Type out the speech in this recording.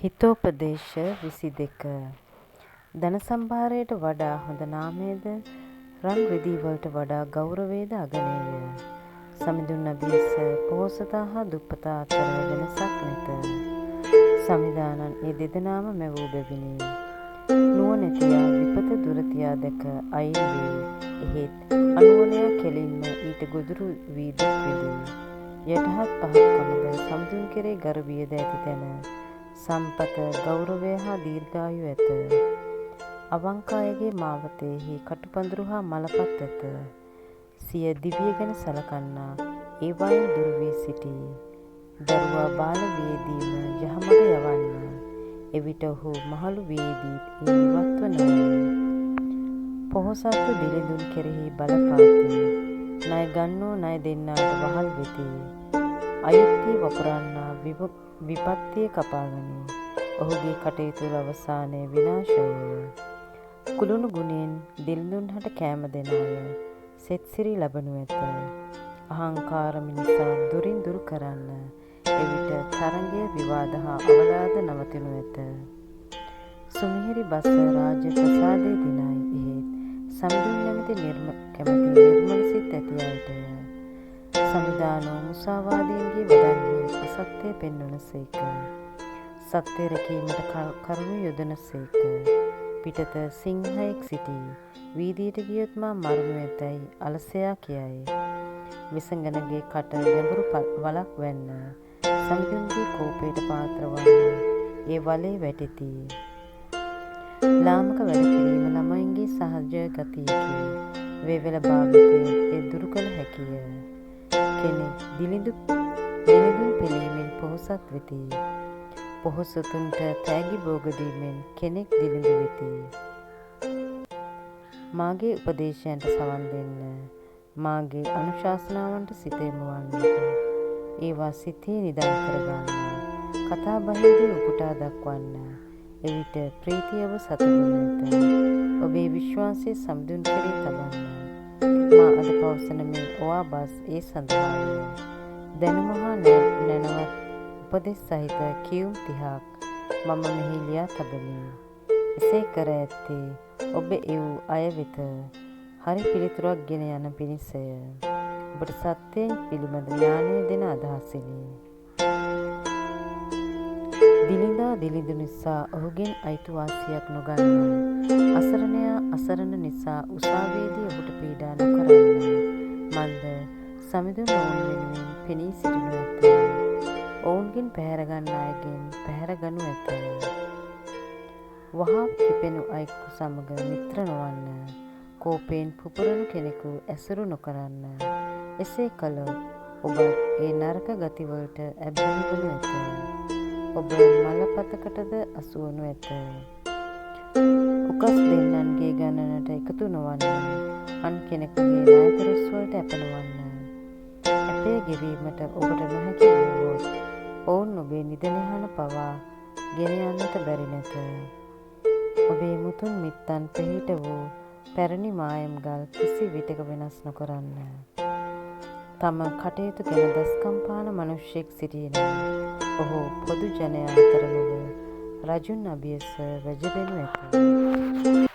හිතෝපදේශ 22 ධන සම්භාරයට වඩා හොඳ නාමයද රන් රිදී වලට වඩා ගෞරවයද අගනේය. සමිඳුන් අභියස පොහොසතා හා දුප්පතා අතර වෙනසක් නැත. සමිදානන් ඒ දෙදෙනාම මැවූ බැවිනි. නුවණැතියා විපත දුරතියා දැක අයින් වේ. එහෙත් අනුවණයා කෙලින්ම ඊට ගොදුරු වී දුක් විඳී. යටහත් පහත්කමද සමිඳුන් කෙරේ ගර්වයද ඇති තැන සම්පත ගෞරවය හා දීර්ඝායු ඇත. අවංක අයගේ මාවතෙහි කටුපඳුරු හා මලපත් ඇත. සිය දිවිය ගැන සලකන්නා ඒවායින් දුර වී සිටී. දරුවා බාල වේදීම යහමඟ යවන්න. එවිට ඔහු මහලු වේදීත් ඉවත්ව නොවේ. පොහොසත්ව දිලිඳුන් කෙරෙහි බලපාති. ණය ගන්නෝ ණය දෙන්නාට වහල් වෙති. අයුක්තිය වපුරන්නා විපත්තිය කපාගනී. ඔහුගේ කටයුතු අවසානයේ විනාශය. කුළුණු ගුණයෙන් දිලිඳුන් හට කෑම දෙන අය සෙත්සිරි ලබනු ඇත. අහංකාර මිනිසා දුරින් දුරු කරන්න. එවිට තරංගය විවාද හා අවලාද නවතිනු ඇත. සුමිහිරි බස රාජ ප්‍රසාදයේ දිනයි. එහෙත් සමිඳුන් නැමැති කැමැති නිර්මල සිත් ඇති අයටය. සමිදානෝ මුසාවාදීන්ගේ වදන්හි අසත්‍යය පෙන්වන සේක. සත්‍ය රැකීමට කරුණු යොදන සේක. පිටත සිංහයෙක් සිටී. වීදියට ගියොත් මා මරණු ඇතැයි අලසයා කියයි. විසඟනගේ කට ගැඹුරු වලක් වැන්න. සමිඳුන්ගේ කෝපයට පාත්‍ර වන්න ඒ වලේ වැටෙති. ලාමක වැඩ කිරීම ළමයින්ගේ සහජ ගතියකි. වේවැල භාවිතයෙන් ඒ දුරු කළ හැකිය. කෙනෙක් දිලිඳුන් පිළීමෙන් පොහොසත් වෙති. පොහොසතුන්ට තෑගි භෝග දීමෙන් කෙනෙක් දිලිඳු වෙති. මාගේ උපදේශයන්ට සවන් දෙන්න. මාගේ අනුශාසනාවන්ට සිත යොමු වන්න. ඒවා සිතේ නිදන් කරගන්න. කතා බහේදී උපුටා දක්වන්න. එවිට ප්‍රීතියව සතුටුන ඇත. ඔබේ විශ්වාසය සමිඳුන් කෙරේ තබන්න. මා අද පවසන මේ ඔවාබස් ඒ සඳහාය. දැනුම හා නැනවත් උපදෙස් සහිත කියුම් 30ක් මම මෙහි ලියා තබමි. එසේ කර ඇත්තේ ඔබ එව් අය වෙත හරි පිළිතුරක් ගෙන යන පිණිසය. ඔබට සත්‍යයෙන් පිළිබඳ ඥානය දෙන අදහසිනි. දිලිඳා දිලිඳු නිසා ඔහුගෙන් අයිතිවාසියක් නොගන්න. අසරණයා අසරණ නිසා උසාවියේදී ඔහුට පීඩා නොකරන්න. මන්ද සමිඳුන් ඔවුන් වෙනුවෙන් පෙනී සිටිනු ඇත. ඔවුන්ගෙන් පැහැර ගන්න අයගෙන් පැහැර ගනු ඇත. වහා කිපෙනු අයෙකු සමග මිත්‍ර නොවන්න. කෝපයෙන් පුපුරන කෙනෙකු ඇසුරු නොකරන්න. එසේ කළොත් ඔබ ඒ නරක ගතිවලට ඇබ්බැහි වනු ඇත. ඔබ මලපතකටද අසුවනු ඇත. උකස් දෙන්නන්ගේ ගණනට එකතු නොවන්න. අන් කෙනෙකුගේ ණයතරස් වලට ඇප නොවන්න. ඇපේ ගෙවීමට ඔබට නොහැකි වුවහොත් ඔවුන් ඔබේ නිදනහන පවා ගෙන යන්නට බැරි නැත. ඔබේ මුතුන් මිත්තන් පිහිට වූ පැරණි මායම් ගල් කිසි විටක වෙනස් නොකරන්න. තම කටයුතු ගැන දස්කම් පාන මනුෂ්‍යෙක් සිටියනම් ඔහු පොදු ජනයා අතර නොව රජුන් අභියස වැජබෙනු ඇත.